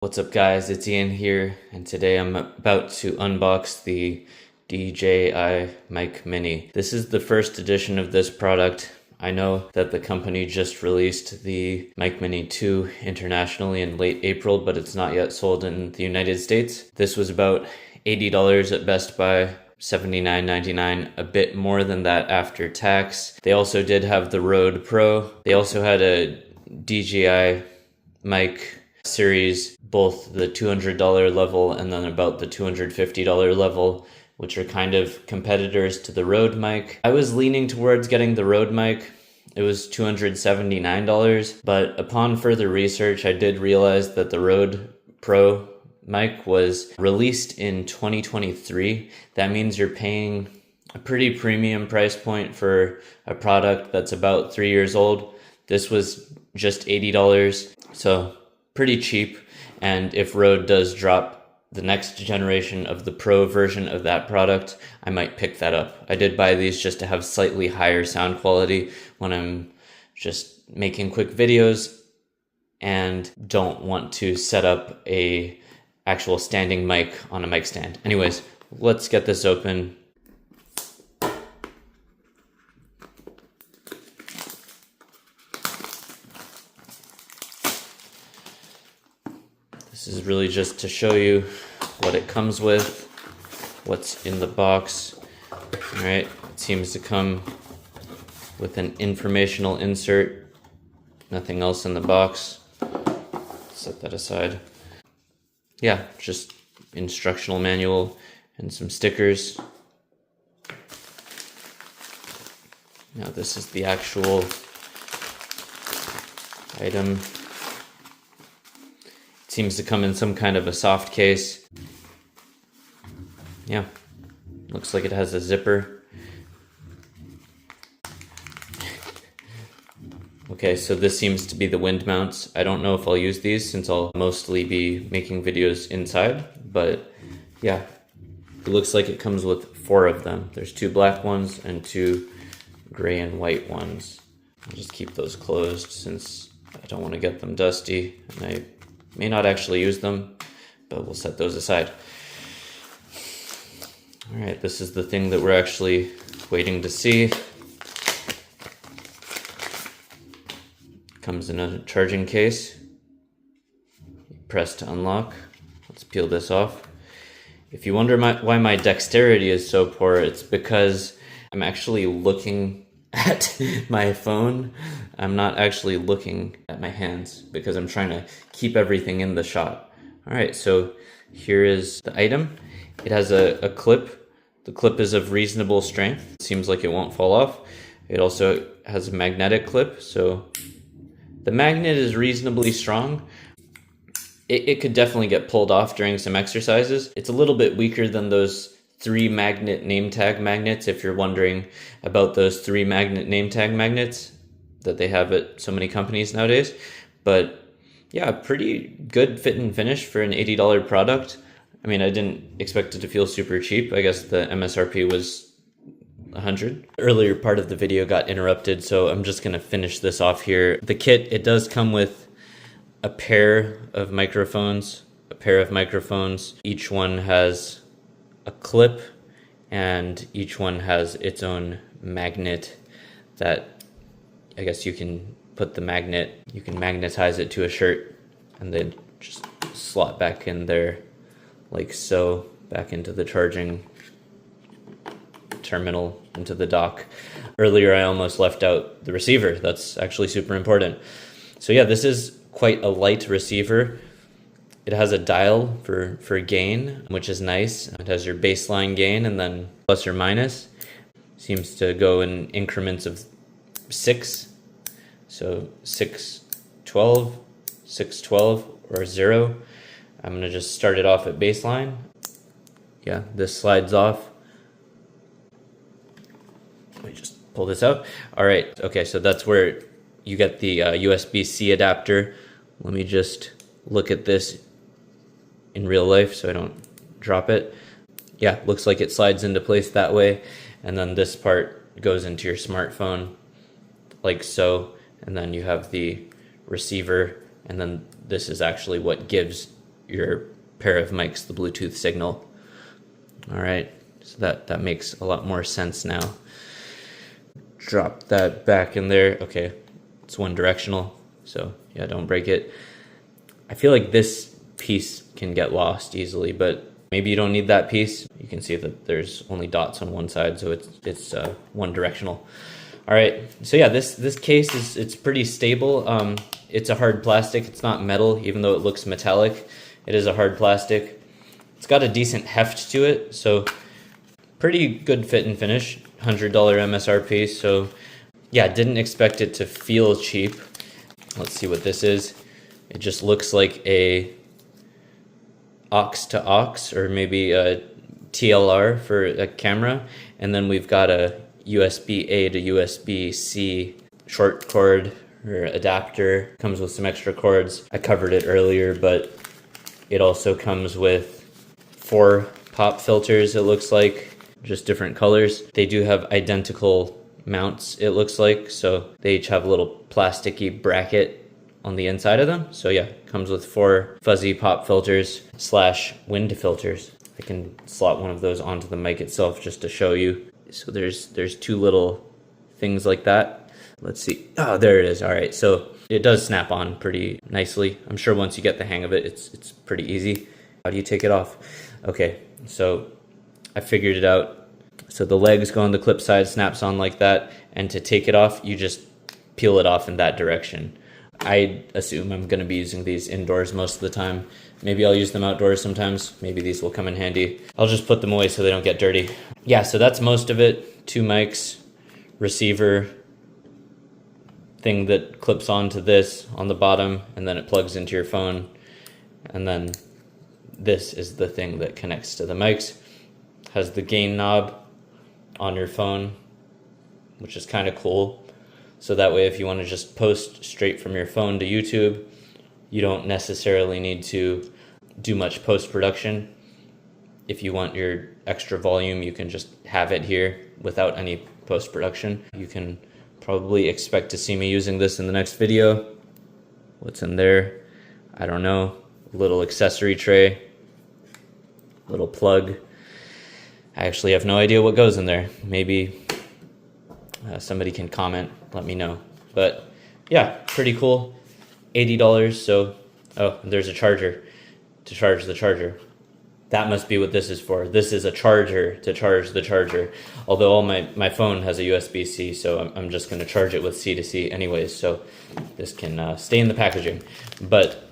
What's up guys, it's Ian here, and today I'm about to unbox the DJI Mic Mini. This is the first edition of this product. I know that the company just released the Mic Mini 2 internationally in late April, but it's not yet sold in the United States. This was about $80 at Best Buy, $79.99, a bit more than that after tax. They also did have the Rode Pro. They also had a DJI mic series, both the $200 level and then about the $250 level, which are kind of competitors to the Rode mic. I was leaning towards getting the Rode mic. It was $279, but upon further research, I did realize that the Rode Pro mic was released in 2023. That means you're paying a pretty premium price point for a product that's about 3 years old. This was just $80, so pretty cheap. And if Rode does drop the next generation of the Pro version of that product, I might pick that up. I did buy these just to have slightly higher sound quality when I'm just making quick videos and don't want to set up a actual standing mic on a mic stand. Anyways, let's get this open. This is really just to show you what it comes with, what's in the box. All right, it seems to come with an informational insert, nothing else in the box. Set that aside. Yeah, just instructional manual and some stickers. Now this is the actual item. Seems to come in some kind of a soft case. Yeah, looks like it has a zipper. Okay, so this seems to be the wind mounts. I don't know if I'll use these since I'll mostly be making videos inside, but yeah, it looks like it comes with 4 of them. There's 2 black ones and 2 gray and white ones. I'll just keep those closed since I don't want to get them dusty, and I may not actually use them, but we'll set those aside. All right, this is the thing that we're actually waiting to see. Comes in a charging case. Press to unlock. Let's peel this off. If you wonder why my dexterity is so poor, it's because I'm actually looking at my phone. I'm not actually looking at my hands because I'm trying to keep everything in the shot. All right, so here is the item. It has a clip. The clip is of reasonable strength. It seems like it won't fall off. It also has a magnetic clip, so the magnet is reasonably strong. It could definitely get pulled off during some exercises. It's a little bit weaker than those 3 magnet name tag magnets, if you're wondering about those 3 magnet name tag magnets that they have at so many companies nowadays. But yeah, pretty good fit and finish for an $80 product. I mean, I didn't expect it to feel super cheap. I guess the MSRP was $100. The earlier part of the video got interrupted, so I'm just gonna finish this off here. The kit, it does come with a pair of microphones. Each one has a clip, and each one has its own magnet that I guess you can put the magnet, you can magnetize it to a shirt and then just slot back in there like so, back into the charging terminal, into the dock. Earlier I almost left out the receiver. That's actually super important. So yeah, this is quite a light receiver. It has a dial for gain, which is nice. It has your baseline gain and then plus or minus. Seems to go in increments of 6. So 6, 12, 6, 12, or 0. I'm gonna just start it off at baseline. Yeah, this slides off. Let me just pull this out. All right, okay, so that's where you get the USB-C adapter. Let me just look at this in real life so I don't drop it. Yeah, looks like it slides into place that way. And then this part goes into your smartphone like so. And then you have the receiver, and then this is actually what gives your pair of mics the Bluetooth signal. All right, so that makes a lot more sense now. Drop that back in there. Okay, it's one directional, so yeah, don't break it. I feel like this piece can get lost easily, but maybe you don't need that piece. You can see that there's only dots on one side, so it's one directional. All right, so yeah, this case it's pretty stable. It's a hard plastic. It's not metal, even though it looks metallic. It is a hard plastic. It's got a decent heft to it, so pretty good fit and finish. $100 MSRP. So yeah, didn't expect it to feel cheap. Let's see what this is. It just looks like a aux to aux, or maybe a TLR for a camera, and then we've got a USB-A to USB-C short cord or adapter. Comes with some extra cords. I covered it earlier, but it also comes with 4 pop filters, it looks like, just different colors. They do have identical mounts, it looks like, so they each have a little plasticky bracket on the inside of them. So yeah, comes with 4 fuzzy pop filters / wind filters. I can slot one of those onto the mic itself just to show you. So there's 2 little things like that. Let's see. Oh, there it is. All right, so it does snap on pretty nicely. I'm sure once you get the hang of it, it's pretty easy. How do you take it off? Okay, so I figured it out. So the legs go on the clip side, snaps on like that, and to take it off, you just peel it off in that direction. I assume I'm going to be using these indoors most of the time. Maybe I'll use them outdoors sometimes. Maybe these will come in handy. I'll just put them away so they don't get dirty. Yeah, so that's most of it. 2 mics, receiver, thing that clips onto this on the bottom, and then it plugs into your phone. And then this is the thing that connects to the mics. Has the gain knob on your phone, which is kind of cool. So that way, if you want to just post straight from your phone to YouTube, you don't necessarily need to do much post-production. If you want your extra volume, you can just have it here without any post-production. You can probably expect to see me using this in the next video. What's in there? I don't know. A little accessory tray, little plug. I actually have no idea what goes in there. Maybe somebody can comment, let me know. But yeah, pretty cool. $80. So, oh, there's a charger to charge the charger. That must be what this is for. This is a charger to charge the charger. Although all my phone has a USB-C, so I'm just going to charge it with C to C anyways. So this can stay in the packaging. But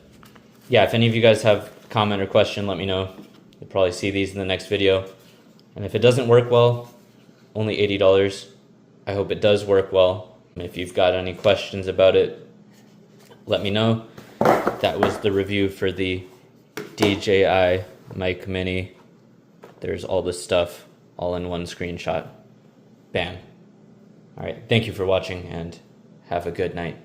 yeah, if any of you guys have a comment or question, let me know. You'll probably see these in the next video. And if it doesn't work well, only $80. I hope it does work well. If you've got any questions about it, let me know. That was the review for the DJI Mic Mini. There's all this stuff all in one screenshot. Bam. All right, thank you for watching and have a good night.